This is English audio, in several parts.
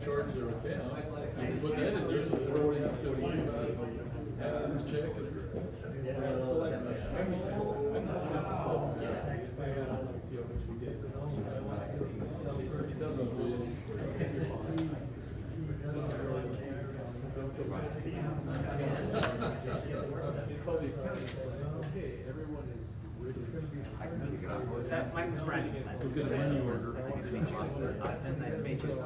charge their account, and put that in there, so they don't always have to worry about it, having to check it. So like, I'm in control, I'm not in control. Taxpayer, I don't know what we did. He doesn't do it. Okay, everyone is ready. My name is Brandon. Good money order. Nice to meet you. Austin, nice to meet you. Oh,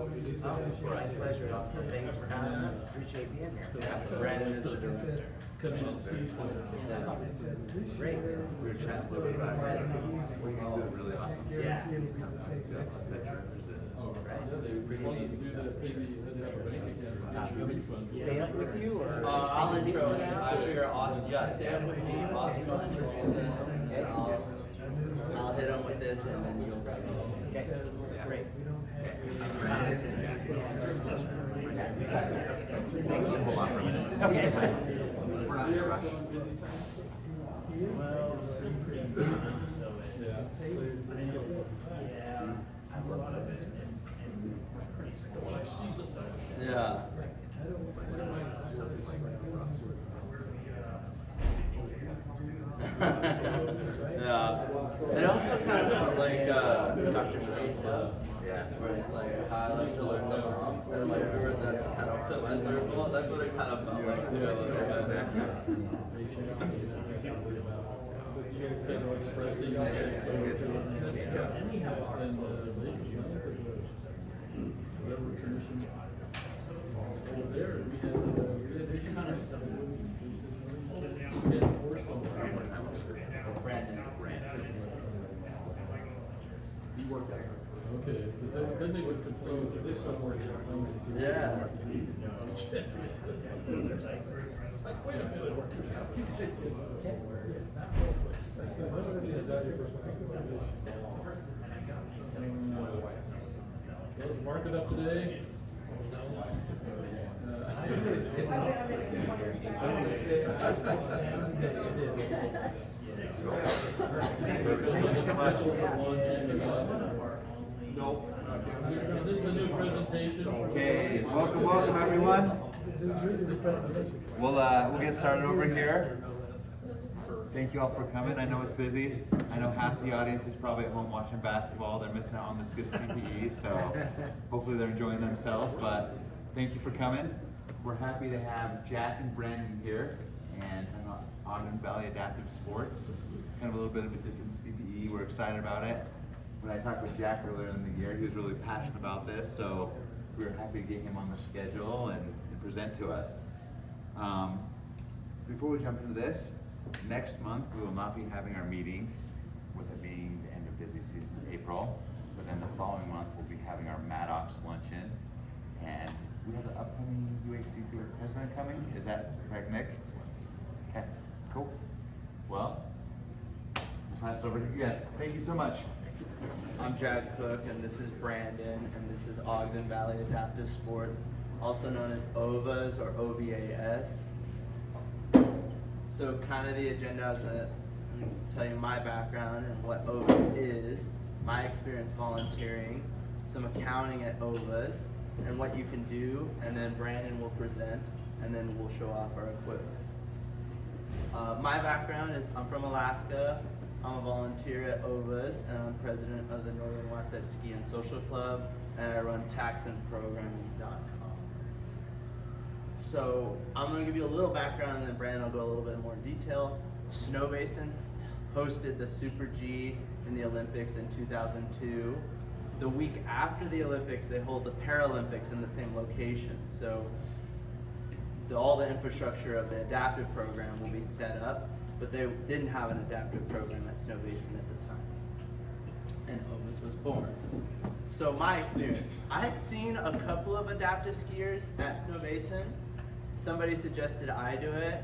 my pleasure, Austin. Thanks for having us. Appreciate being here. Brandon is the director. Come in and see. Great. We were chatting a little bit about gratitude. What you do really awesome. Yeah. Oh, right. Yeah, they wanted to do that, maybe you had to have a bank account to get your refunds. Stay up with you, or? I'll intro. I figure Austin, yeah, stay up with me. Austin will introduce us, and I'll hit him with this, and then you'll. Okay. Great. Hold on for a minute. Okay. We're not in a rush. Yeah. Yeah. It also kind of felt like Dr. Strange. Yeah. Where it's like how I like to learn the bomb, and like we were in that kind of semi-circle. That's what it kind of felt like to me a little bit. You guys kind of expressing and whatever commission over there, we had kind of enforce them. Brandon. Okay, because then they would control this one more. Yeah. Like, wait a minute. Let's mark it up today. Is this the new presentation? Okay, welcome everyone. We'll get started over here. Thank you all for coming. I know it's busy. I know half the audience is probably at home watching basketball. They're missing out on this good CPE, so hopefully they're enjoying themselves. But thank you for coming. We're happy to have Jack and Brandon here, and Ogden Valley Adaptive Sports. Kind of a little bit of a different CPE. We're excited about it. When I talked with Jack earlier in the year, he was really passionate about this, so we were happy to get him on the schedule and present to us. Before we jump into this, next month we will not be having our meeting, with it being the end of busy season in April, but then the following month we'll be having our Maddox luncheon, and we have the upcoming UACP president coming. Is that correct, Nick? Okay, cool. Well, we'll pass it over to you guys. Thank you so much. I'm Jack Cook, and this is Brandon, and this is Ogden Valley Adaptive Sports, also known as OVAS or OVAS. So kind of the agenda is to tell you my background and what OVAS is, my experience volunteering, some accounting at OVAS, and what you can do, and then Brandon will present, and then we'll show off our equipment. My background is I'm from Alaska. I'm a volunteer at OVAS, and I'm president of the Northern Wasatch Ski and Social Club, and I run taxandprogramming.com. So I'm going to give you a little background, and then Brandon will go a little bit more detail. Snow Basin hosted the Super G in the Olympics in 2002. The week after the Olympics, they hold the Paralympics in the same location. So all the infrastructure of the adaptive program will be set up, but they didn't have an adaptive program at Snow Basin at the time. And OVAS was born. So my experience, I had seen a couple of adaptive skiers at Snow Basin. Somebody suggested I do it.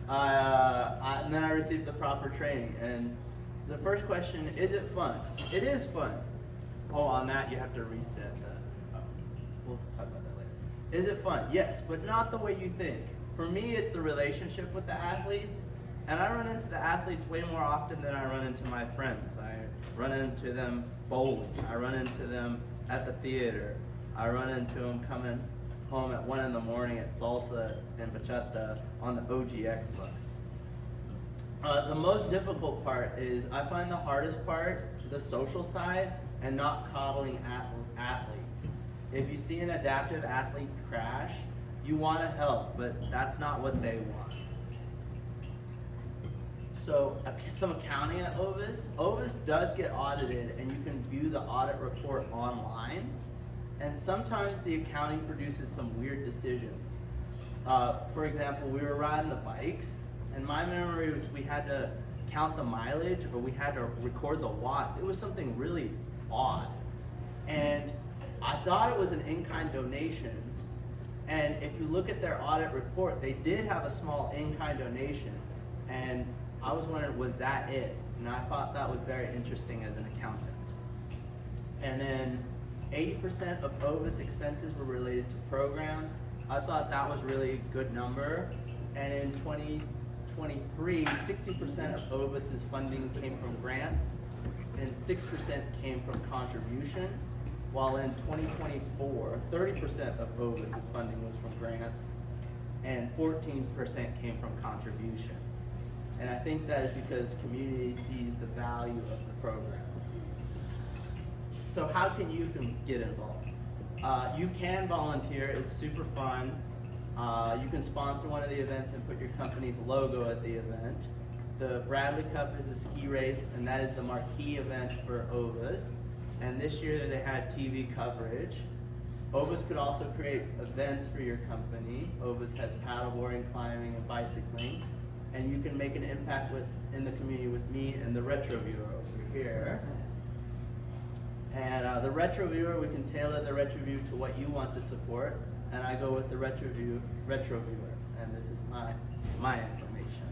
And then I received the proper training. And the first question, is it fun? It is fun. Oh, on that you have to reset we'll talk about that later. Is it fun? Yes, but not the way you think. For me, it's the relationship with the athletes, and I run into the athletes way more often than I run into my friends. I run into them bowling. I run into them at the theater. I run into him coming home at 1 in the morning at salsa and bachata on the OGX bus. The most difficult part is, I find the hardest part, the social side, and not coddling athletes. If you see an adaptive athlete crash, you want to help, but that's not what they want. So some accounting at Ovis. Ovis does get audited, and you can view the audit report online. And sometimes the accounting produces some weird decisions. For example, we were riding the bikes, and my memory was we had to count the mileage, or we had to record the watts. It was something really odd. And I thought it was an in-kind donation. And if you look at their audit report, they did have a small in-kind donation. And I was wondering, was that it? And I thought that was very interesting as an accountant. And then 80% of Ovis expenses were related to programs. I thought that was really a good number. And in 2023, 60% of Ovis's fundings came from grants, and 6% came from contribution. While in 2024, 30% of Ovis's funding was from grants, and 14% came from contributions. And I think that is because the community sees the value of the program. So how can you get involved? You can volunteer, it's super fun. You can sponsor one of the events and put your company's logo at the event. The Bradley Cup is a ski race, and that is the marquee event for Ovis. And this year they had TV coverage. Ovis could also create events for your company. Ovis has paddleboarding, climbing, and bicycling. And you can make an impact in the community with me and the Retro Viewer over here. And the Retro Viewer, we can tailor the Retro View to what you want to support. And I go with the Retro Viewer. And this is my information.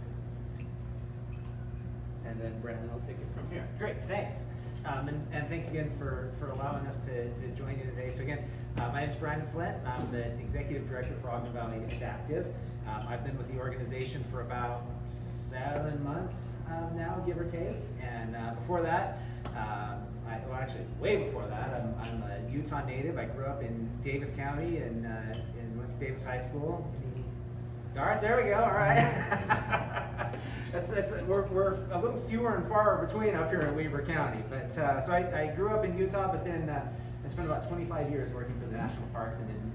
And then Brandon will take it from here. Great, thanks. And thanks again for allowing us to join you today. So again, my name is Brian Flint. I'm the Executive Director for Ogden Valley Adaptive. I've been with the organization for about 7 months now, give or take. And before that, actually way before that, I'm a Utah native. I grew up in Davis County and went to Davis High School. Darts, there we go, all right. We're a little fewer and far between up here in Weber County. But so I grew up in Utah, but then I spent about 25 years working for the National Parks and in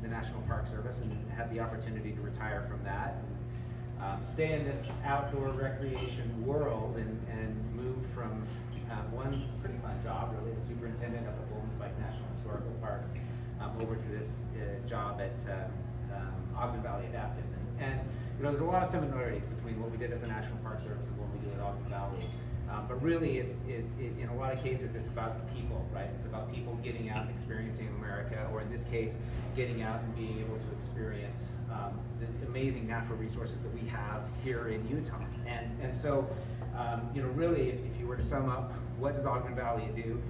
the National Park Service, and had the opportunity to retire from that. And, stay in this outdoor recreation world and move from one pretty fun job, really, as superintendent of the Golden Spike National Historical Park, over to this job at Ogden Valley Adaptive. And you know, there's a lot of similarities between what we did at the National Park Service and what we do at Ogden Valley. But really, it's in a lot of cases, it's about people, right? It's about people getting out and experiencing America, or in this case, getting out and being able to experience the amazing natural resources that we have here in Utah. And so, you know, really, if you were to sum up, what does Ogden Valley do?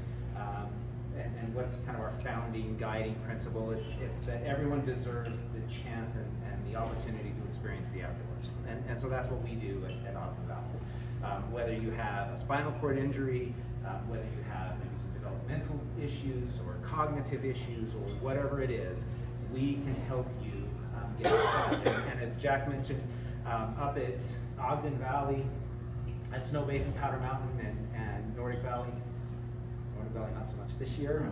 And what's kind of our founding guiding principle? It's that everyone deserves the chance and the opportunity to experience the outdoors. And so that's what we do at Ogden Valley. Whether you have a spinal cord injury, whether you have maybe some developmental issues or cognitive issues or whatever it is, we can help you get outside. And as Jack mentioned, up at Ogden Valley, at Snow Basin, Powder Mountain, and Nordic Valley not so much this year,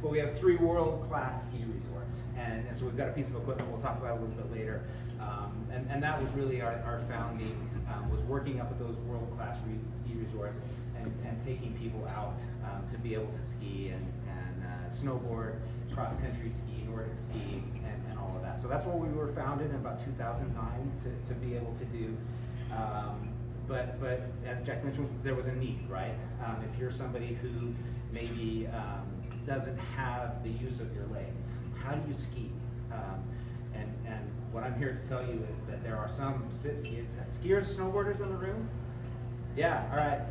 but we have 3 world-class ski resorts, and so we've got a piece of equipment we'll talk about a little bit later, and that was really our founding, was working up at those world-class ski resorts and taking people out to be able to ski and snowboard, cross-country ski, Nordic ski, and all of that. So that's what we were founded in about 2009 to be able to do. But as Jack mentioned, there was a need, right? If you're somebody who maybe doesn't have the use of your legs, how do you ski? And what I'm here to tell you is that there are some skiers, snowboarders in the room. Yeah, all right.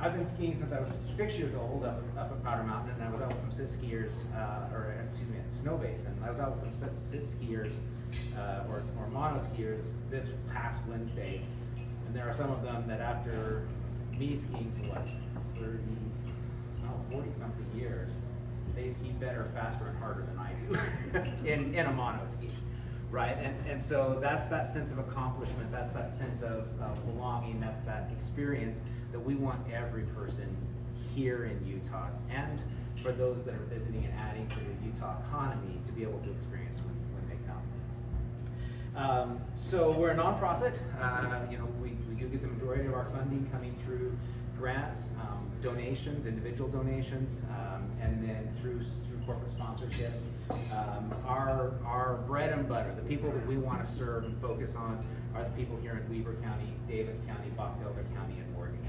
I've been skiing since I was 6 years old up at Powder Mountain, and I was out with some sit skiers, at Snow Basin. I was out with some sit skiers or mono skiers this past Wednesday. And there are some of them that after me skiing for 40 something years, they ski better, faster, and harder than I do in a mono ski, right? And so that's that sense of accomplishment, that's that sense of belonging, that's that experience that we want every person here in Utah, and for those that are visiting and adding to the Utah economy, to be able to experience when they come. So we're a nonprofit. We do get the majority of our funding coming through grants, donations, individual donations, and then through corporate sponsorships. Our bread and butter, the people that we want to serve and focus on, are the people here in Weber County, Davis County, Box Elder County, and Morgan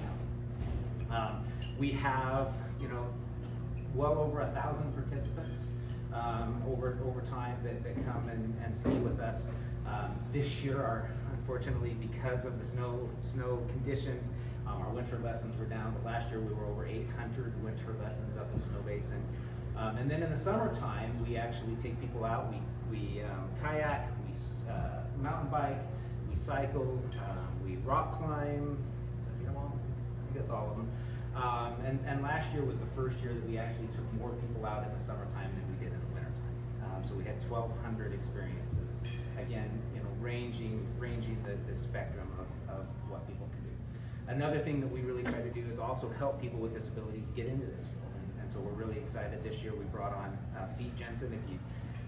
County. We have, well over 1,000 participants over time that come and ski with us. This year, unfortunately, because of the snow conditions, our winter lessons were down, but last year we were over 800 winter lessons up in Snow Basin. And then in the summertime, we actually take people out. We kayak, we mountain bike, we cycle, we rock climb. Did I get them all? I think that's all of them. And last year was the first year that we actually took more people out in the summertime than we did in the wintertime. So we had 1,200 experiences. Again, ranging the spectrum of what people can do. Another thing that we really try to do is also help people with disabilities get into this field. And so we're really excited this year. We brought on Feet Jensen.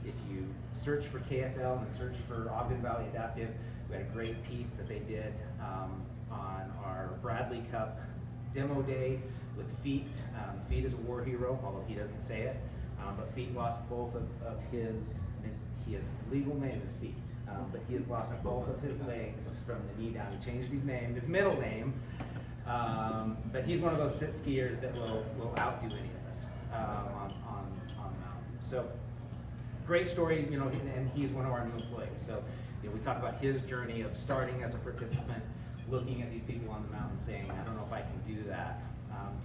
If you search for KSL and search for Ogden Valley Adaptive, we had a great piece that they did on our Bradley Cup demo day with Feet. Feet is a war hero, although he doesn't say it. But Feet lost both of his legal name is Feet, but he has lost both of his legs from the knee down. He changed his name, his middle name, but he's one of those sit skiers that will outdo any of us on the mountain. So great story, and he's one of our new employees. So we talk about his journey of starting as a participant, looking at these people on the mountain, saying, I don't know if I can do that,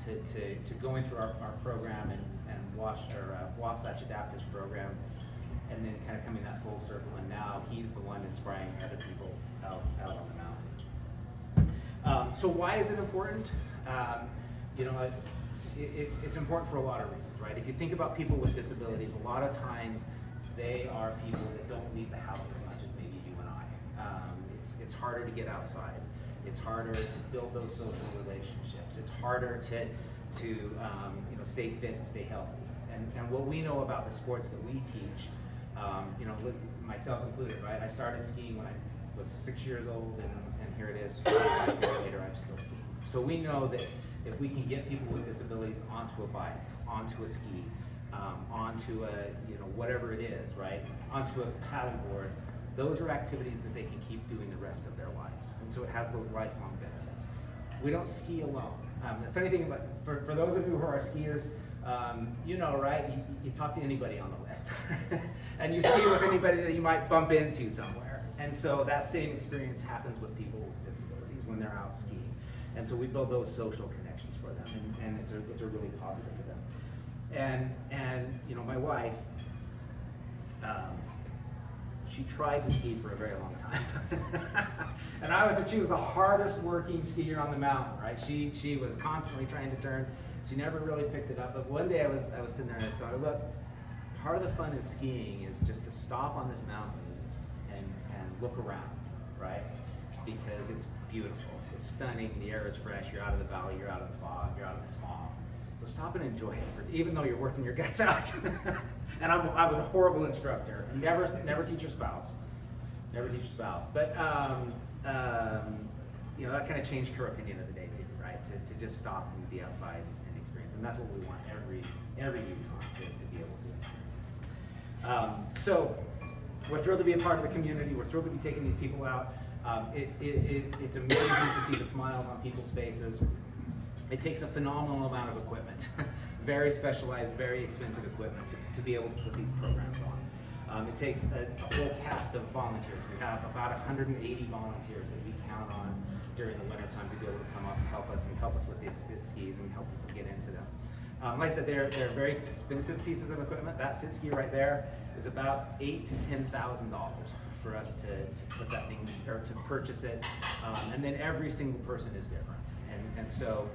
to going through our program and Wasatch Adaptive's program, and then kind of coming that full circle, and now he's the one inspiring other people out on the mountain. So why is it important? It's important for a lot of reasons, right? If you think about people with disabilities, a lot of times they are people that don't leave the house as much as maybe you and I. It's harder to get outside. It's harder to build those social relationships. It's harder to stay fit and stay healthy. And what we know about the sports that we teach, myself included, right? I started skiing when I was 6 years old, and here it is, 5 years later, I'm still skiing. So we know that if we can get people with disabilities onto a bike, onto a ski, onto a, whatever it is, right? Onto a paddleboard, those are activities that they can keep doing the rest of their lives. And so it has those lifelong benefits. We don't ski alone. The funny thing about, for those of you who are skiers, right? You talk to anybody on the lift, and you ski with anybody that you might bump into somewhere. And so that same experience happens with people with disabilities when they're out skiing. And so we build those social connections for them, and it's a really positive for them. And my wife, she tried to ski for a very long time. And she was the hardest working skier on the mountain, right? She was constantly trying to turn. She never really picked it up. But one day I was sitting there and I was going, look, part of the fun of skiing is just to stop on this mountain and look around, right? Because it's beautiful, it's stunning, the air is fresh, you're out of the valley, you're out of the fog, you're out of the smog. So stop and enjoy it, even though you're working your guts out. And I was a horrible instructor. Never teach your spouse. Never teach your spouse. But that kind of changed her opinion of the day too, right? To just stop and be outside and experience, and that's what we want every Utah to be able to experience. So we're thrilled to be a part of the community. We're thrilled to be taking these people out. It's amazing to see the smiles on people's faces. It takes a phenomenal amount of equipment, very specialized, very expensive equipment to be able to put these programs on. It takes a whole cast of volunteers. We have about 180 volunteers that we count on during the wintertime to be able to come up and help us with these sit skis and help people get into them. Like I said, they're very expensive pieces of equipment. That sit ski right there is about $8,000 to $10,000 for us to put that thing, or to purchase it. And then every single person is different. And and so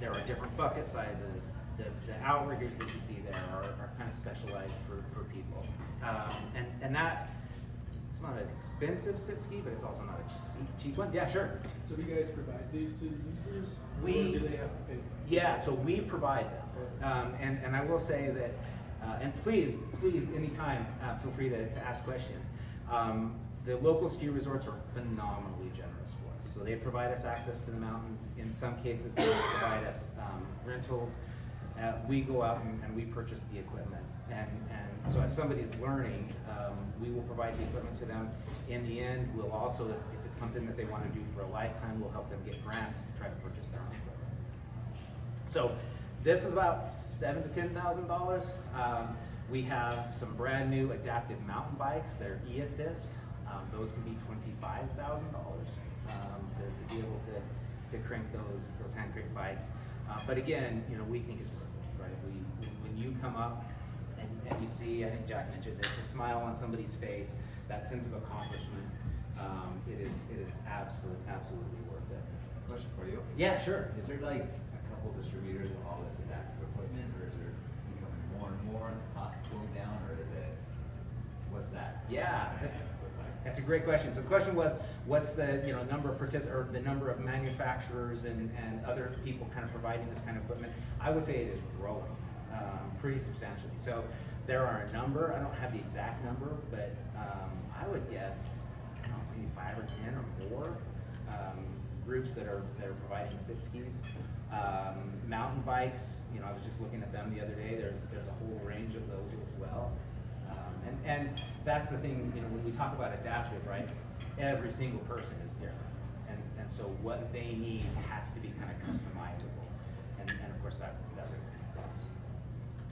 there are different bucket sizes. The outriggers that you see there are kind of specialized for people. And that, it's not an expensive sit ski, but it's also not a cheap one. Yeah, sure. So do you guys provide these to the users? We- Or do they have to pay? Yeah, so we provide them. And I will say that, and please, anytime, feel free to ask questions. The local ski resorts are phenomenally generous for us. So they provide us access to the mountains. In some cases, they provide us rentals. We go out and we purchase the equipment. And so as somebody's learning, we will provide the equipment to them. In the end, we'll also, if it's something that they want to do for a lifetime, we'll help them get grants to try to purchase their own equipment. So this is about $7,000 to $10,000. We have some brand new adaptive mountain bikes. They're e-assist. Those can be $25,000 to be able to crank those hand crank bikes. But again, we think it's worth it, right? When you come up and you see, I think Jack mentioned it, the smile on somebody's face, that sense of accomplishment, it is absolutely worth it. Question for you. Yeah, sure. Is there like a couple distributors of all this adaptive equipment, or is there becoming more and more and the cost is going down, or is it, what's that? Yeah. look like? That's a great question. So the question was, what's the number of or the number of manufacturers and other people kind of providing this kind of equipment? I would say it is growing pretty substantially. So there are a number. I don't have the exact number, but I would guess maybe 5 or 10 or more groups that are providing sit skis. Mountain bikes. I was just looking at them the other day. There's a whole range of those as well. And that's the thing, when we talk about adaptive, right? Every single person is different. And so what they need has to be kind of customizable. And of course that raises the cost.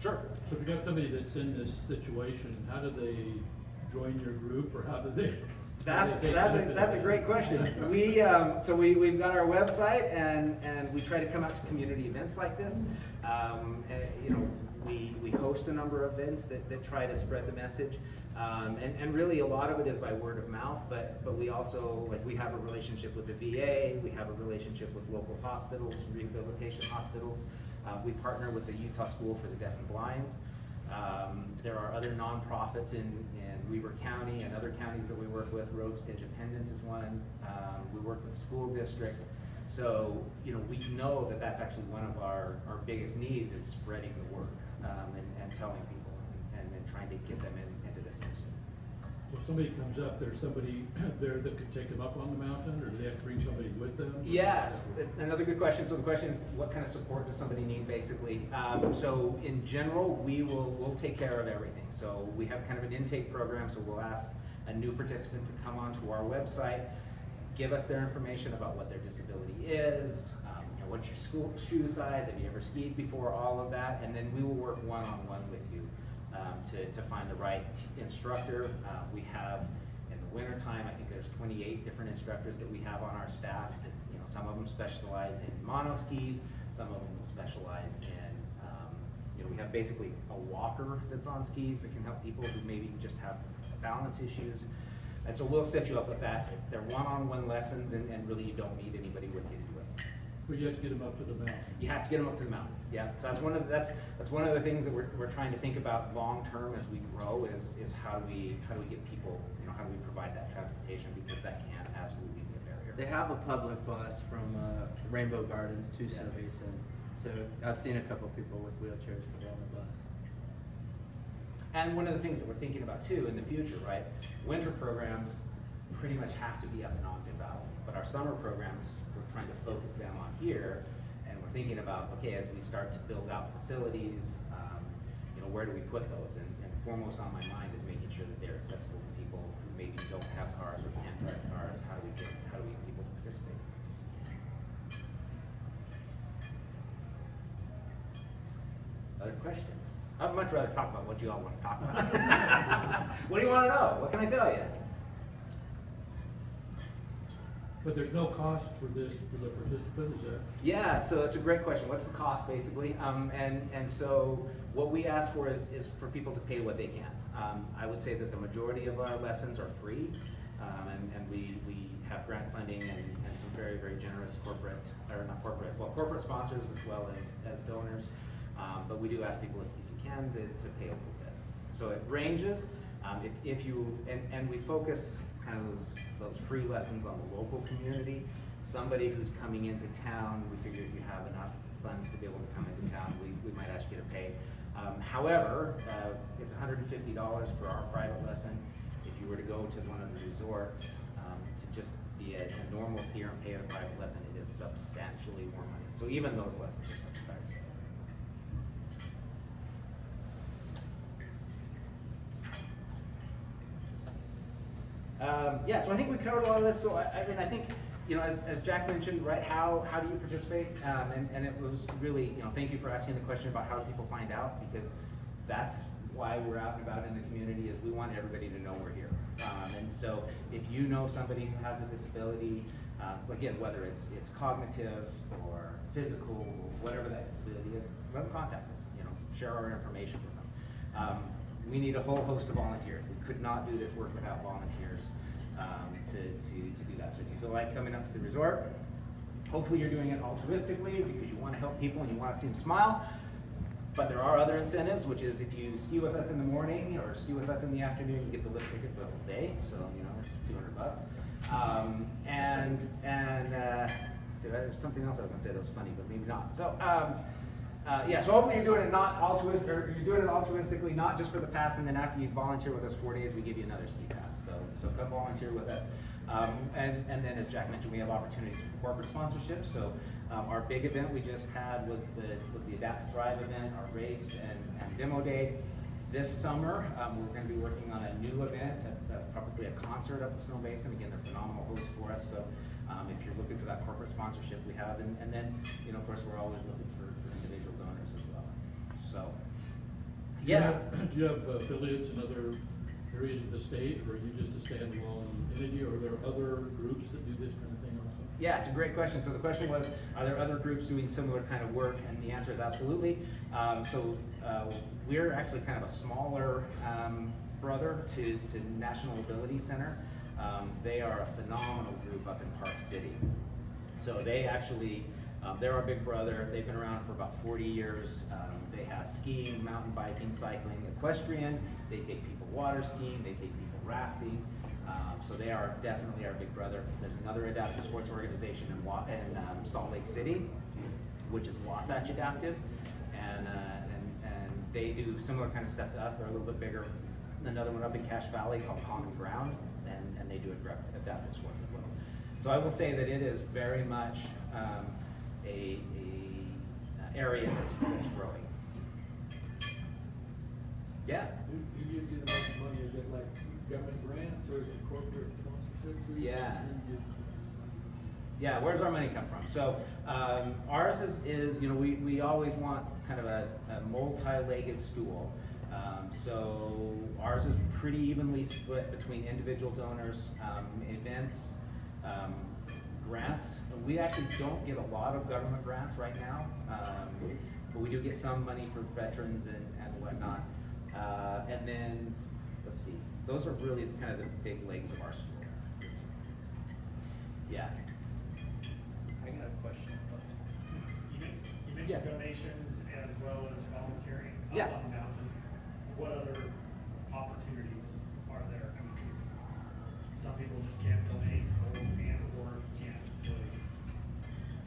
Sure. So if you got somebody that's in this situation, how do they join your group, or how do they? That's a great question. We've got our website and we try to come out to community events like this. We host a number of events that try to spread the message, and really a lot of it is by word of mouth. But we also, we have a relationship with the VA. We have a relationship with local hospitals, rehabilitation hospitals. We partner with the Utah School for the Deaf and Blind. There are other nonprofits in Weber County and other counties that we work with. Roads to Independence is one. We work with the school district. So, we know that that's actually one of our biggest needs is spreading the word and telling people and trying to get them into the system. So if somebody comes up, there's somebody there that could take them up on the mountain, or do they have to bring somebody with them? Yes, another good question. So the question is, what kind of support does somebody need, basically? So in general, we'll take care of everything. So we have kind of an intake program. So we'll ask a new participant to come onto our website, give us their information about what their disability is, what's your shoe size, have you ever skied before, all of that, and then we will work one-on-one with you to find the right instructor. We have, in the wintertime, I think there's 28 different instructors that we have on our staff. That, some of them specialize in mono skis, some of them will specialize in, we have basically a walker that's on skis that can help people who maybe just have balance issues. And so we'll set you up with that. They're one-on-one lessons, and really you don't need anybody with you to do it. But you have to get them up to the mountain. You have to get them up to the mountain. Yeah. So that's one of the things that we're trying to think about long term as we grow is how do we get people, how do we provide that transportation, because that can absolutely be a barrier. They have a public bus from Rainbow Gardens to Snow Basin. So I've seen a couple people with wheelchairs go on the bus. And one of the things that we're thinking about too in the future, right? Winter programs pretty much have to be up in Ogden Valley, but our summer programs, we're trying to focus them on here, and we're thinking about, okay, as we start to build out facilities, where do we put those? And foremost on my mind is making sure that they're accessible to people who maybe don't have cars or can't drive cars. How do we get people to participate? Other questions? I'd much rather talk about what you all want to talk about. What do you want to know? What can I tell you? But there's no cost for this for the participant, is that? Yeah, so it's a great question. What's the cost, basically? And so what we ask for is for people to pay what they can. I would say that the majority of our lessons are free, and we have grant funding and some very, very generous corporate sponsors as well as donors. But we do ask people if you can to pay a little bit. So it ranges. If you and we focus kind of those free lessons on the local community. Somebody who's coming into town, we figure if you have enough funds to be able to come into town, we might ask you to pay. However, it's $150 for our private lesson. If you were to go to one of the resorts to just be a normal skier and pay a private lesson, it is substantially more money. So even those lessons are subsidized. Yeah, so I think we covered a lot of this. So I mean, I think, as Jack mentioned, right, how do you participate? And it was really, thank you for asking the question about how do people find out, because that's why we're out and about in the community, is we want everybody to know we're here. And so if you know somebody who has a disability, again, whether it's cognitive or physical, or whatever that disability is, let them contact us, share our information with them. We need a whole host of volunteers. We could not do this work without volunteers to do that. So if you feel like coming up to the resort, hopefully you're doing it altruistically because you want to help people and you want to see them smile. But there are other incentives, which is if you ski with us in the morning or ski with us in the afternoon, you get the lift ticket for the whole day. So it's $200. So there's something else I was going to say that was funny, but maybe not. So. So hopefully you're doing it you're doing it altruistically, not just for the pass, and then after you volunteer with us 4 days, we give you another ski pass. So come volunteer with us. And then as Jack mentioned, we have opportunities for corporate sponsorship. So our big event we just had was the Adapt to Thrive event, our race and demo day. This summer, we're going to be working on a new event, probably a concert up at Snow Basin. Again, they're phenomenal hosts for us. So if you're looking for that corporate sponsorship, we have, and then of course we're always looking for individual donors as well. So yeah. Do you have affiliates in other areas of the state, or are you just a standalone entity, or are there other groups that do this kind of thing also? Yeah, it's a great question. So the question was, are there other groups doing similar kind of work? And the answer is absolutely. We're actually kind of a smaller brother to National Ability Center. They are a phenomenal group up in Park City. So they actually, they're our big brother. They've been around for about 40 years. They have skiing, mountain biking, cycling, equestrian. They take people water skiing. They take people rafting. So they are definitely our big brother. There's another adaptive sports organization in Salt Lake City, which is Wasatch Adaptive, and they do similar kind of stuff to us. They're a little bit bigger. Another one up in Cache Valley called Common Ground, and they do adaptive sports as well. So I will say that it is very much a area that's growing. Yeah. Who gives you the most money? Is it like government grants or is it corporate sponsorships? Yeah. Yeah, where's our money come from? So ours is we always want kind of a multi-legged stool. So ours is pretty evenly split between individual donors, events, grants. We actually don't get a lot of government grants right now, but we do get some money for veterans and whatnot. And then, let's see, those are really kind of the big legs of our stool. Yeah. I got a question. You mentioned donations as well as volunteering up Yeah. on the mountain. What other opportunities are there? I mean, 'cause some people just can't donate or can't really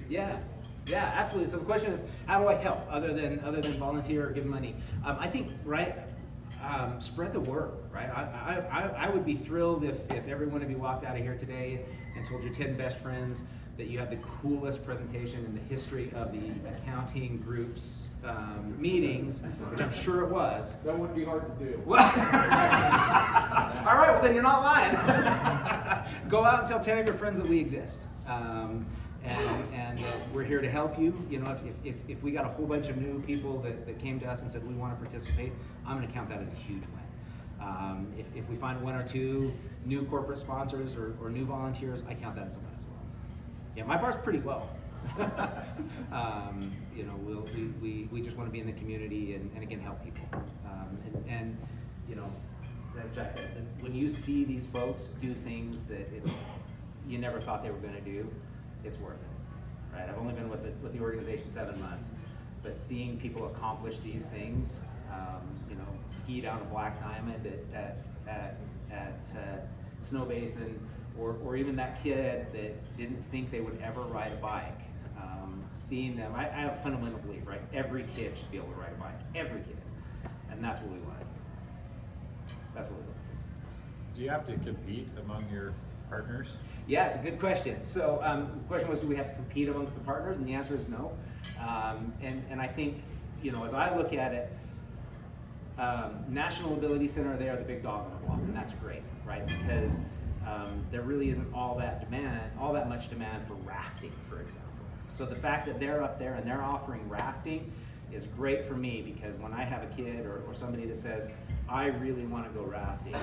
do Yeah. physical. Yeah, absolutely. So the question is, how do I help other than volunteer or give money? I think, right, spread the word, right? I would be thrilled if every one of you walked out of here today and told your 10 best friends that you had the coolest presentation in the history of the accounting group's meetings, which I'm sure it was. That wouldn't be hard to do. All right, well then you're not lying. Go out and tell 10 of your friends that we exist. And we're here to help you. If we got a whole bunch of new people that came to us and said we want to participate, I'm going to count that as a huge win. If we find one or two new corporate sponsors or new volunteers, I count that as a win as well. Yeah, my bar's pretty low. We just want to be in the community and again help people. As Jack said, when you see these folks do things that you never thought they were going to do, it's worth it, right? I've only been with the organization 7 months, but seeing people accomplish these things, you know, ski down a Black Diamond at Snow Basin, or even that kid that didn't think they would ever ride a bike. Seeing them, I have a fundamental belief, right? Every kid should be able to ride a bike, every kid, and that's what we want. That's what we want. Do you have to compete among your partners? Yeah, it's a good question. So the question was, do we have to compete amongst the partners? And the answer is no. And I think, you know, as I look at it, National Ability Center, they are the big dog on the block, and that's great, right? Because there really isn't all that much demand for rafting, for example. So the fact that they're up there and they're offering rafting is great for me, because when I have a kid or somebody that says, I really want to go rafting,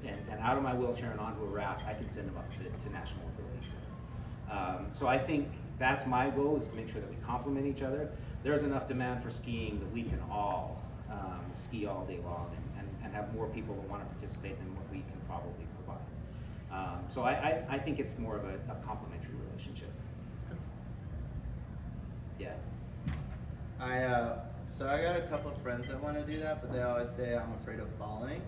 and out of my wheelchair and onto a raft, I can send them up to National Ability Center. So I think that's my goal, is to make sure that we complement each other. There's enough demand for skiing that we can all ski all day long and have more people that want to participate than what we can probably provide. So I think it's more of a complementary relationship. Yeah. So I got a couple of friends that want to do that, but they always say I'm afraid of falling.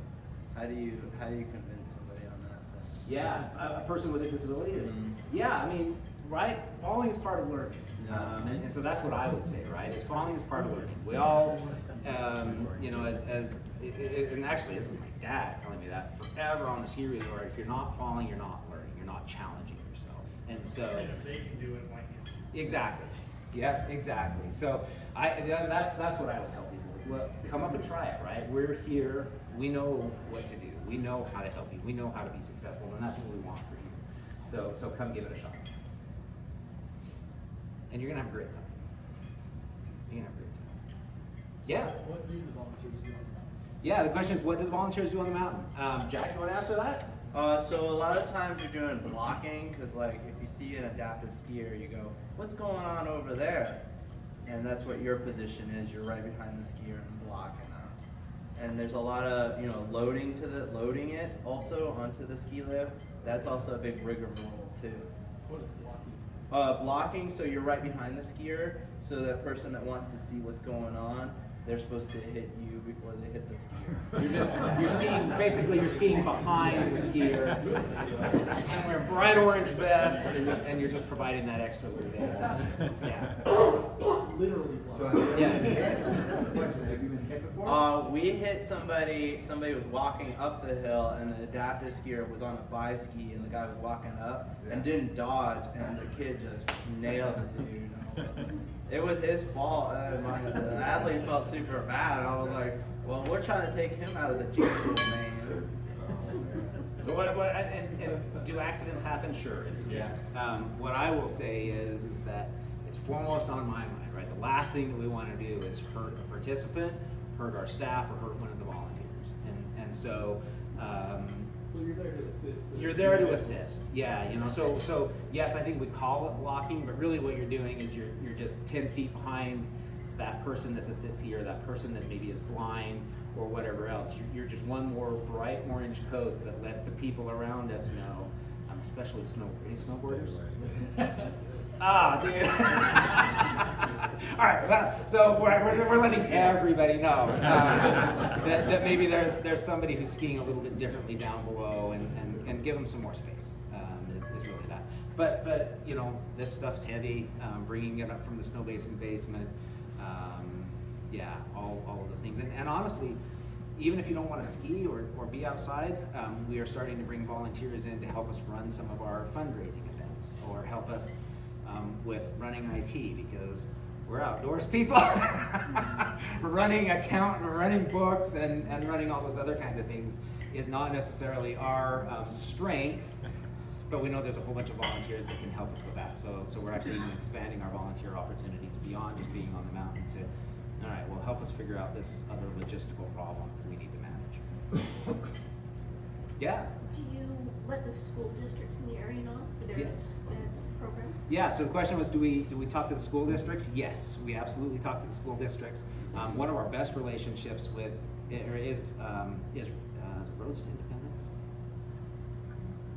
How do you convince somebody on that side? Yeah, a person with a disability. Mhm. Yeah, I mean, right? Falling is part of learning, Yeah. and so that's what I would say, right? Is falling is part of learning. We all, you know, and actually, this is my dad telling me that forever on the series, or if you're not falling, you're not learning, you're not challenging yourself, and so. And if they can do it, why can't you? Exactly. Yeah, exactly. So that's what I would tell people is, look, come up and try it, right? We're here. We know what to do. We know how to help you. We know how to be successful, and that's what we want for you. So come give it a shot. And you're gonna have a great time. You're gonna have a great time. Yeah. What do the volunteers do on the mountain? Yeah, the question is, what do the volunteers do on the mountain? Jack, you wanna answer that? So a lot of times you're doing blocking, because like if you see an adaptive skier, you go, what's going on over there? And that's what your position is. You're right behind the skier and blocking them. And there's a lot of, you know, loading it also onto the ski lift. That's also a big rigmarole too. What is blocking? Blocking, so you're right behind the skier, so that person that wants to see what's going on, they're supposed to hit you before they hit the skier. You're skiing behind the skier, and wearing bright orange vests, and you're just providing that extra little bit. Yeah. Literally blocking. So have you ever Yeah. been hit? That's the question. Have you been hit before? We hit somebody was walking up the hill, and the adaptive skier was on a bi-ski, and the guy was walking up and didn't dodge, and the kid just nailed the dude. It was his fault. The athlete felt super bad. I was like, well, we're trying to take him out of the gene pool, man. So and do accidents happen? Sure. What I will say is that it's foremost on my mind, right? The last thing that we want to do is hurt a participant, hurt our staff, or hurt one of the volunteers. And so. So you're there to assist. You're there to assist, yeah. You know, so yes, I think we call it blocking, but really what you're doing is you're just 10 feet behind that person that's a ski, or that person that maybe is blind or whatever else. You're just one more bright orange coat that let the people around us know, especially snowboarders. Dude. All right, well, so we're letting everybody know that maybe there's somebody who's skiing a little bit differently down below, and give them some more space is really that. But you know, this stuff's heavy. Bringing it up from the snow basin basement, all of those things. And honestly, even if you don't want to ski or be outside, we are starting to bring volunteers in to help us run some of our fundraising events, or help us with running IT, because we're outdoors people. Running account and running books and running all those other kinds of things is not necessarily our strengths, but we know there's a whole bunch of volunteers that can help us with that. So we're actually even expanding our volunteer opportunities beyond just being on the mountain to, all right, well, help us figure out this other logistical problem that we need to manage. Yeah. Do you let the school districts in the area know for their Yes. programs? Yeah, so the question was, do we talk to the school districts? Yes, we absolutely talk to the school districts. One of our best relationships with is Roads to Independence?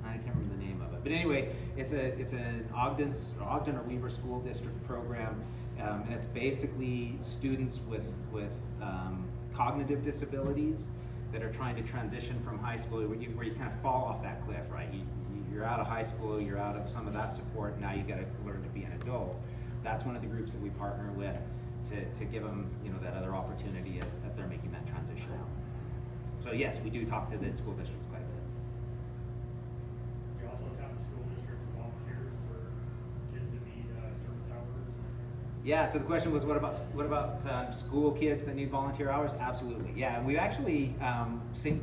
I can't remember the name of it, but anyway, it's an Ogden or Weber School District program, and it's basically students with cognitive disabilities that are trying to transition from high school, where you kind of fall off that cliff, right? You're out of high school, you're out of some of that support, now you got to learn to be an adult. That's one of the groups that we partner with to give them, that other opportunity as they're making that transition out. So yes, we do talk to the school districts quite a bit. You also tap the school district for volunteers for kids that need service hours. Yeah, so the question was, what about school kids that need volunteer hours? Absolutely, yeah. And we actually, St.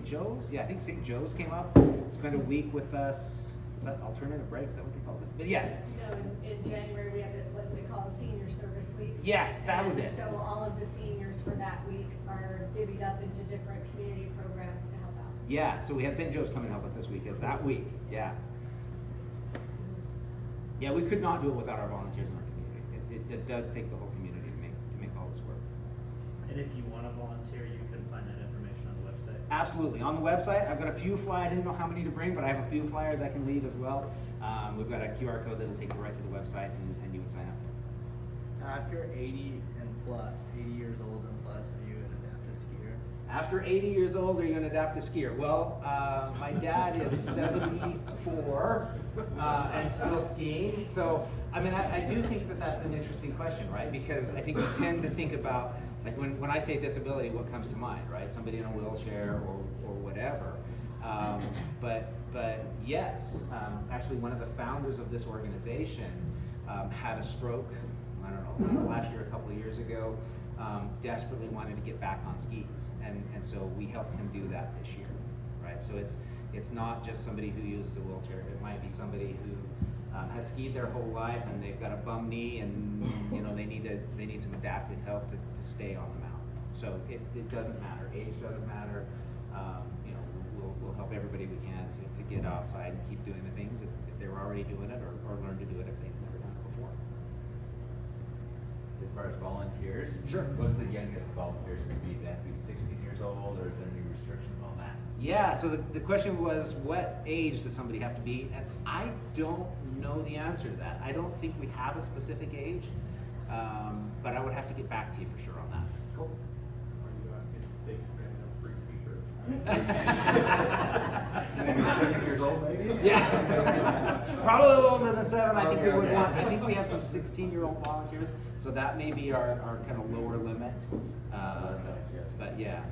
Joe's, I think St. Joe's came up, spent a week with us. Is that alternative break? Is that what they called it? But yes. No, in January we have what they call a senior service week. Yes, that was it. So all of the seniors for that week are divvied up into different community programs to help out. Yeah, so we had St. Joe's come and help us this week, as that week, yeah. Yeah, we could not do it without our volunteers in our community. It does take the whole community to make all this work. And if you want to volunteer, you can find that information on the website. Absolutely. On the website, I've got a few flyers. I didn't know how many to bring, but I have a few flyers I can leave as well. We've got a QR code that'll take you right to the website, and you would sign up there. If you're 80 and plus, 80 years old and plus, are you an adaptive skier? After 80 years old, are you an adaptive skier? Well, my dad is 74 and still skiing. So, I mean, I do think that that's an interesting question, right? Because I think we tend to think about, like when I say disability, what comes to mind, right? Somebody in a wheelchair or whatever. But yes, actually one of the founders of this organization had a stroke, I don't know, last year, a couple of years ago, desperately wanted to get back on skis. And so we helped him do that this year, right? So it's not just somebody who uses a wheelchair. It might be somebody who has skied their whole life and they've got a bum knee and they need some adaptive help to stay on the mountain. So it doesn't matter. Age doesn't matter. We'll help everybody we can to get outside and keep doing the things if they were already doing it or learn to do it if they've never done it before. As far as volunteers, Sure. What's the youngest volunteers can be? They have to be 16 years old, or is there any restrictions on that? Yeah, so the question was, what age does somebody have to be? And I don't know the answer to that. I don't think we have a specific age, but I would have to get back to you for sure on that. Cool. Are you asking to take advantage of free speakers? Maybe 7 years old, maybe? Yeah, probably a little older than 7. I think we would Okay. want. I think we have some 16-year-old volunteers, so that may be our kind of lower limit. But yeah.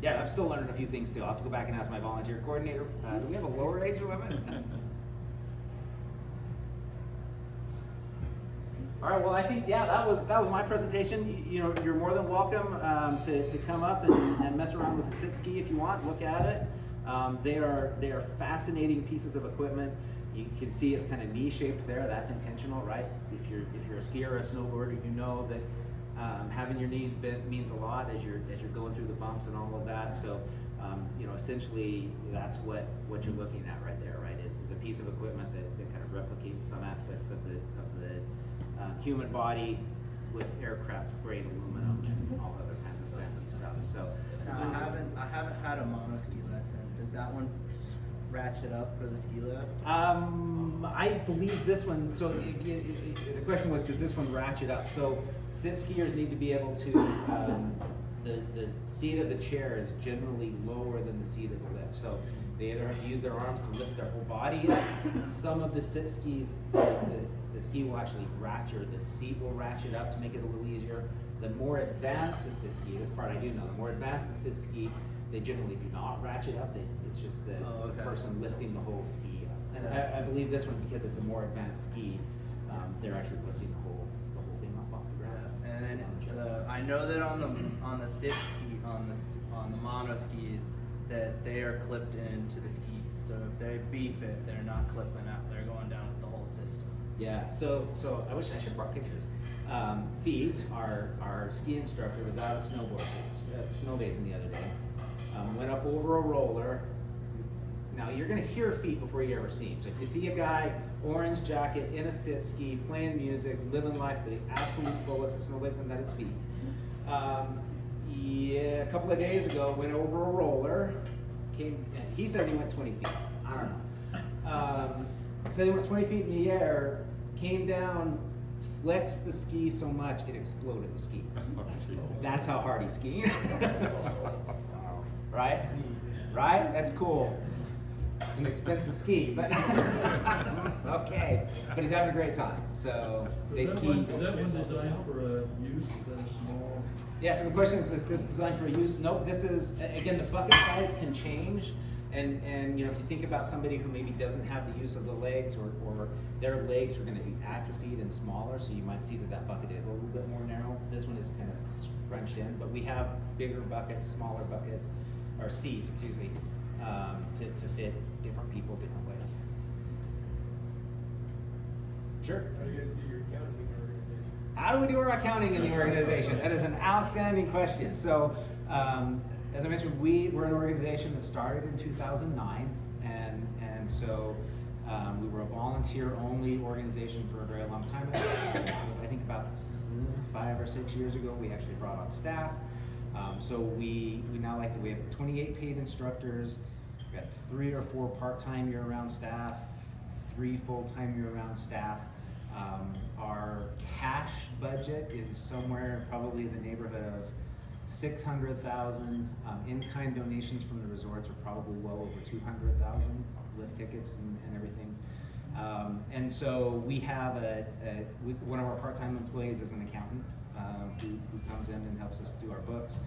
Yeah, I'm still learning a few things too. I'll have to go back and ask my volunteer coordinator. Do we have a lower age limit? All right. Well, I think that was my presentation. You're more than welcome to come up and mess around with the sit ski if you want. Look at it. They are fascinating pieces of equipment. You can see it's kind of knee-shaped there. That's intentional, right? If you're a skier or a snowboarder, you know that having your knees bent means a lot as you're going through the bumps and all of that. So, essentially that's what you're looking at right there, right? Is a piece of equipment that kind of replicates some aspects of the human body with aircraft grade aluminum and all other kinds of fancy stuff. So Now, I haven't had a mono ski lesson. Does that one ratchet up for the ski lift? I believe this one, so the question was, does this one ratchet up? So sit skiers need to be able to, the seat of the chair is generally lower than the seat of the lift. So they either have to use their arms to lift their whole body up. Some of the sit skis, the ski will actually ratchet, the seat will ratchet up to make it a little easier. The more advanced the sit ski, this part I do know, the more advanced the sit ski, they generally do not ratchet up. It's just the person lifting the whole ski up. And I believe this one, because it's a more advanced ski, they're actually lifting the whole thing up off the ground. And then I know that on the sit ski, on the mono skis, that they are clipped into the skis. So if they beef it, they're not clipping out. They're going down with the whole system. Yeah. So I wish I should have brought pictures. Feet, our ski instructor, was out at snow basin the other day. Went up over a roller. Now you're gonna hear Feet before you ever see him. So if you see a guy, orange jacket, in a sit ski, playing music, living life to the absolute fullest at snow basin, that is Feet. A couple of days ago, went over a roller, he said he went 20 feet. I don't know. Said he went 20 feet in the air, came down, flexed the ski so much it exploded the ski. Oh, jeez. That's how hard he's skiing. Right? Right? That's cool. It's an expensive ski, but okay. But he's having a great time. So they ski. Is that one designed for use? Is that a small? Yeah, so the question is this designed for use? No, this is, again, the bucket size can change. And you know, if you think about somebody who maybe doesn't have the use of the legs, or their legs are gonna be atrophied and smaller, so you might see that bucket is a little bit more narrow. This one is kind of scrunched in, but we have bigger buckets, smaller buckets, or seats, excuse me, to fit different people different ways. Sure. How do you guys do your accounting in your organization? How do we do our accounting in the organization? That is an outstanding question. So, as I mentioned, we're an organization that started in 2009, and so we were a volunteer-only organization for a very long time. It was, I think, about 5 or 6 years ago, we actually brought on staff. So we now we have 28 paid instructors. We got 3 or 4 part-time year-round staff, 3 full-time year-round staff. Our cash budget is somewhere probably in the neighborhood of 600,000. In-kind donations from the resorts are probably well over 200,000, lift tickets and everything. And so we have one of our part-time employees is an accountant who comes in and helps us do our books.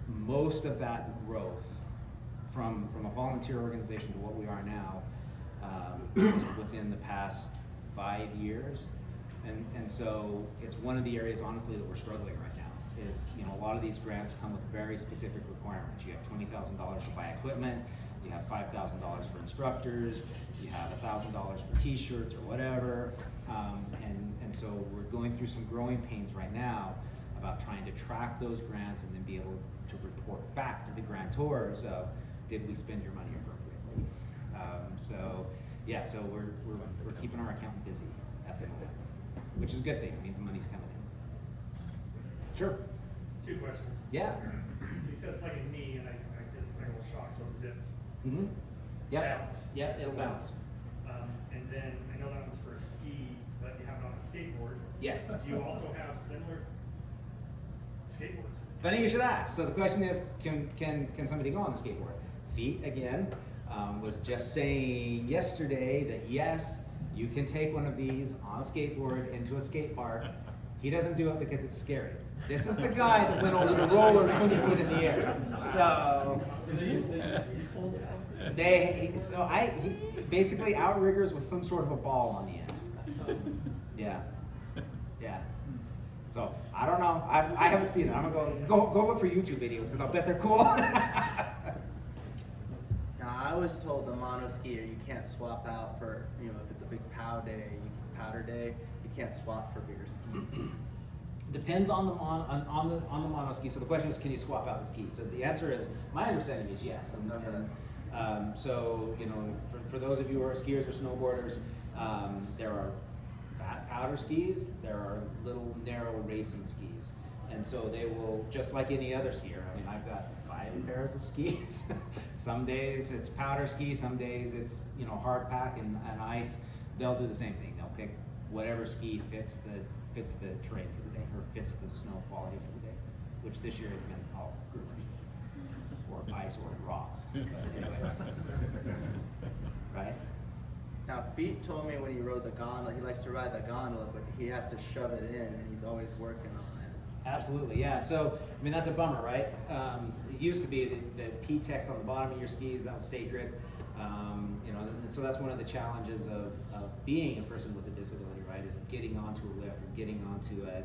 Most of that growth from a volunteer organization to what we are now is within the past 5 years. And so it's one of the areas, honestly, that we're struggling right now. Is, you know, a lot of these grants come with very specific requirements. You have $20,000 to buy equipment, you have $5,000 for instructors, you have $1,000 for t-shirts or whatever, and so we're going through some growing pains right now about trying to track those grants and then be able to report back to the grantors of, did we spend your money appropriately? So yeah, so we're keeping our accountant busy at the moment, which is a good thing. It means the money's coming in. Sure. 2 questions. Yeah. So you said it's like a knee, and I said it's like a little shock, so does it Mm-hmm. Yep. bounce? Yep, it'll bounce. And then, I know that one's for a ski, but you have it on a skateboard. Yes. Do you also have similar skateboards? Funny you should ask. So the question is, can somebody go on the skateboard? Feet, again, was just saying yesterday that yes, you can take one of these on a skateboard into a skate park. He doesn't do it because it's scary. This is the guy that went over the roller 20 feet in the air. So he basically outriggers with some sort of a ball on the end. Yeah. So I don't know. I haven't seen it. I'm gonna go look for YouTube videos because I'll bet they're cool. Now, I was told the mono skier you can't swap out for, you know, if it's a big powder day, you can't swap for bigger skis. Depends on the mono ski. So the question was, can you swap out the ski? So the answer is, my understanding is yes. So you know, for those of you who are skiers or snowboarders, there are fat powder skis. There are little narrow racing skis, and so they will, just like any other skier. I mean, I've got 5 pairs of skis. Some days it's powder ski. Some days it's, you know, hard pack and ice. They'll do the same thing. They'll pick whatever ski fits the terrain for the day, or fits the snow quality for the day, which this year has been all groomers, or ice, or rocks. But anyway. Right? Now, Feet told me when he rode the gondola, he likes to ride the gondola, but he has to shove it in, and he's always working on it. Absolutely, yeah. So, I mean, that's a bummer, right? It used to be the P-Tex on the bottom of your skis, that was sacred. You know, and so that's one of the challenges of being a person with a disability, right? Is getting onto a lift or getting onto a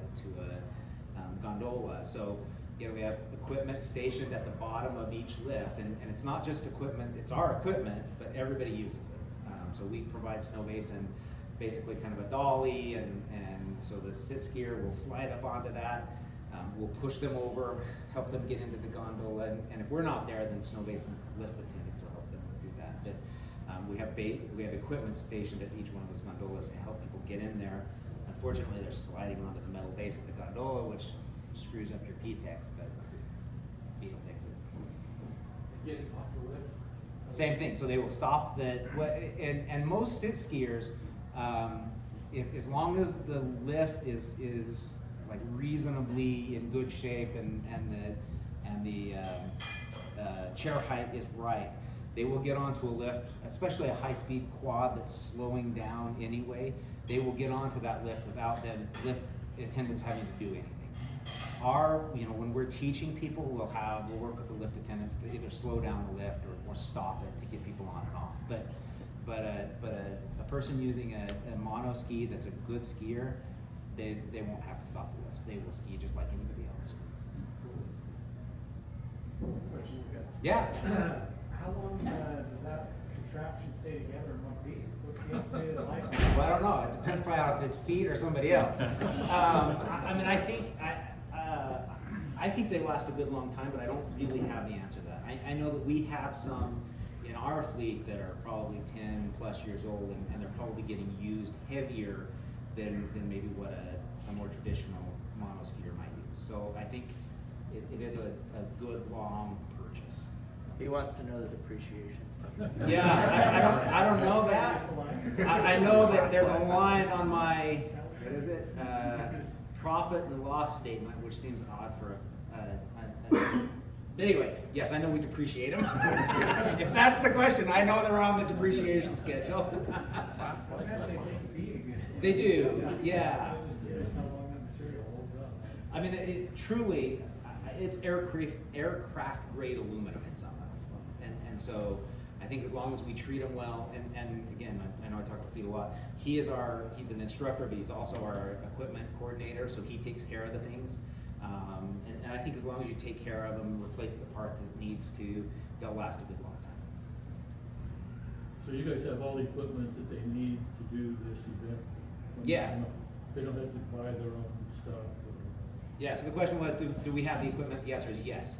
gondola. So, you know, we have equipment stationed at the bottom of each lift, and it's not just equipment; it's our equipment, but everybody uses it. So we provide Snow Basin, basically kind of a dolly, and so the sit skier will slide up onto that. We'll push them over, help them get into the gondola, and if we're not there, then Snow Basin's lift attendants will help them do that. But we have equipment stationed at each one of those gondolas to help people get in there. Unfortunately, they're sliding onto the metal base of the gondola, which screws up your P-Tex, but Feet will fix it. getting off the lift? Same thing, so they will stop and most sit skiers, as long as the lift is like reasonably in good shape and the chair height is right, they will get onto a lift, especially a high-speed quad that's slowing down anyway. They will get onto that lift without the lift attendants having to do anything. When we're teaching people, we'll work with the lift attendants to either slow down the lift or stop it to get people on and off. But a person using a mono ski that's a good skier, they won't have to stop the lifts. They will ski just like anybody else. Question you got? Yeah. How long does that contraption stay together in one piece? What's the estimated life? Well, I don't know. It depends probably on if it's feet or somebody else. I think they last a good long time, but I don't really have the answer to that. I know that we have some in our fleet that are probably 10 plus years old, and they're probably getting used heavier than maybe what a more traditional mono skier might use. So I think it is a good long purchase. He wants to know the depreciation stuff. Yeah, I don't know that. I know that there's a line on my, what is it? Profit and loss statement, which seems odd for but anyway, yes, I know we depreciate them. If that's the question, I know they're on the depreciation schedule. They do, yeah. I mean, truly, it's aircraft grade aluminum in some of them, and so I think as long as we treat them well, and again, I know I talk to Pete a lot. He's an instructor, but he's also our equipment coordinator, so he takes care of the things. And I think as long as you take care of them, replace the part that needs to, they'll last a good long time. So you guys have all the equipment that they need to do this event? Yeah. They don't have to buy their own stuff? Yeah, so the question was, do we have the equipment? The answer is yes.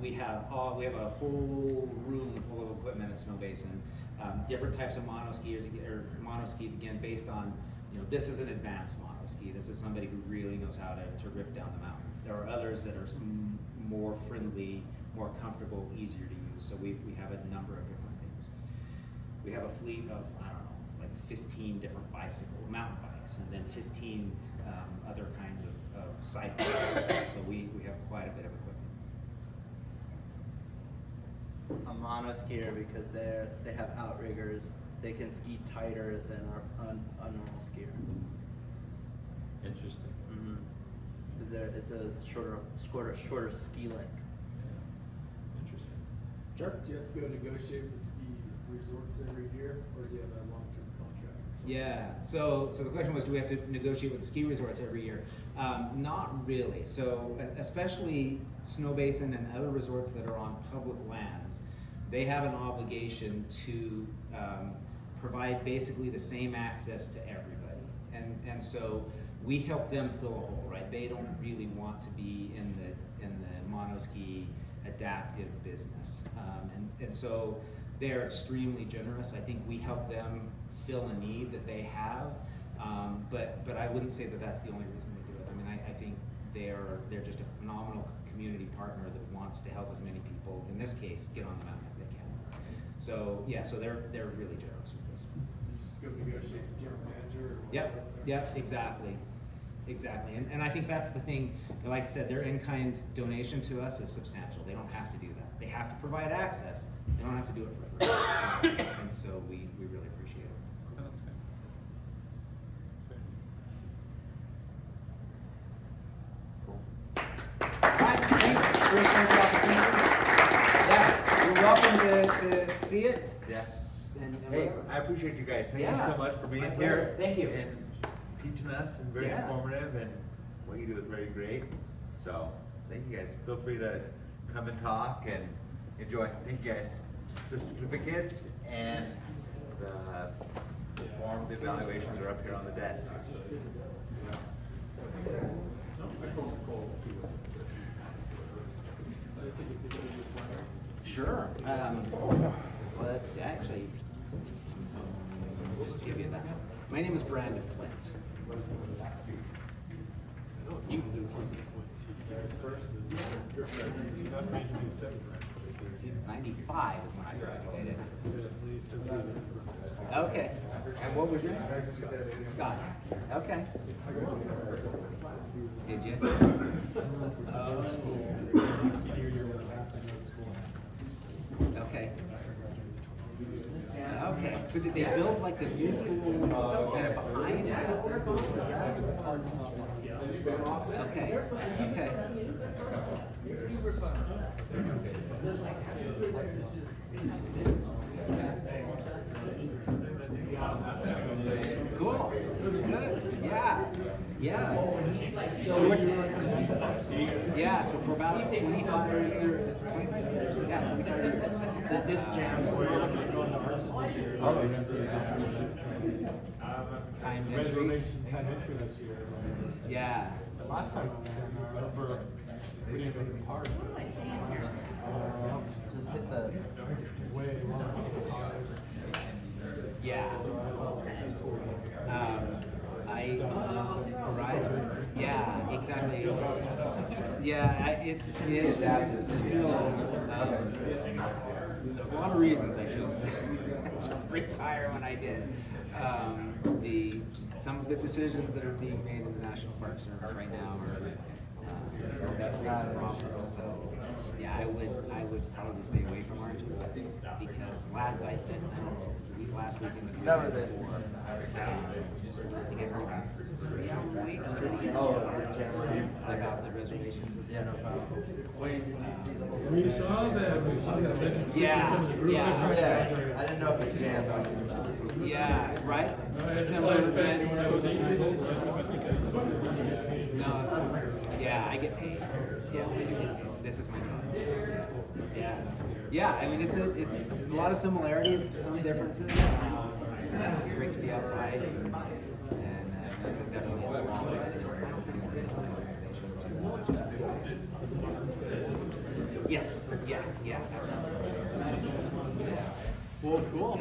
We have a whole room full of equipment at Snow Basin. Different types of mono skis again based on, this is an advanced mono ski. This is somebody who really knows how to rip down the mountain. There are others that are more friendly, more comfortable, easier to use. So we have a number of different things. We have a fleet of, I don't know, like 15 different mountain bikes, and then 15 other kinds of cycles. So we have quite a bit of equipment. A mono skier, because they have outriggers, they can ski tighter than a normal skier. Interesting. Mm-hmm. It's a shorter ski length. Interesting. Sure. Do you have to go negotiate with the ski resorts every year, or do you have a long-term contract? Yeah, so the question was, do we have to negotiate with the ski resorts every year? Not really. So especially Snow Basin and other resorts that are on public lands, they have an obligation to provide basically the same access to everybody. And so we help them fill a hole, right? They don't really want to be in the monoski adaptive business. And so they're extremely generous. I think we help them fill a need that they have, but I wouldn't say that that's the only reason they do it. I mean, I think they're just a phenomenal community partner that wants to help as many people, in this case, get on the mountain as they can. So yeah, so they're really generous with this. Just go negotiate with the general manager. Yep, exactly. And I think that's the thing, like I said, their in-kind donation to us is substantial. They don't have to do that. They have to provide access. They don't have to do it for free. And so we really appreciate it. Oh, that's good. That's very nice. All Cool. right, thanks for the opportunity. Yeah, you're welcome to see it. Yeah. And Hey, whatever. I appreciate you guys. Thank Yeah. you so much for being My here. pleasure. Thank you. And teaching us, and very Yeah. informative, and what you do is very great. So, thank you guys. Feel free to come and talk and enjoy. Thank you guys. The certificates and the form, the evaluations are up here on the desk. Sure. Well, let's actually just give you that. My name is Brandon Flint. You can do it. First is, you're not reasonably separate. 95 is when I graduated. Okay. And what was your name? Scott. Okay. Did you? Okay. Okay. So did they build like the new school kind of behind the old school? Is that- Okay. Okay. Cool. Good. Yeah. Yeah. So what? Yeah. So for about 25 years. Yeah, 25 years. This jam. Time entry. Reservation time entry this year. Yeah. The last time I remember, we didn't go to the park. What am I saying here? Just hit the. Way long. Yeah. Right. Yeah, exactly. Yeah, it's still, there's a lot of reasons I chose to retire when I did. Some of the decisions that are being made in the National Park Service right now are problems. So yeah, I would probably stay away from oranges because I don't know, it was last weekend. That was it. I think I heard 3 weeks. About the reservations. Yeah, no problem. Wait, did you see the whole? We saw that, we saw that. Yeah, Some of the group yeah. pictures. Yeah, I didn't know if it's jammed on. Yeah, right? I had Similar flashbacks when I was 8 years old, events. so I was because No, yeah, I get paid. Yeah, this is my job. Yeah, yeah. I mean, it's a lot of similarities, some differences. It's great to be outside, and this is definitely a smaller organization. Yes, yeah, absolutely. Well, cool.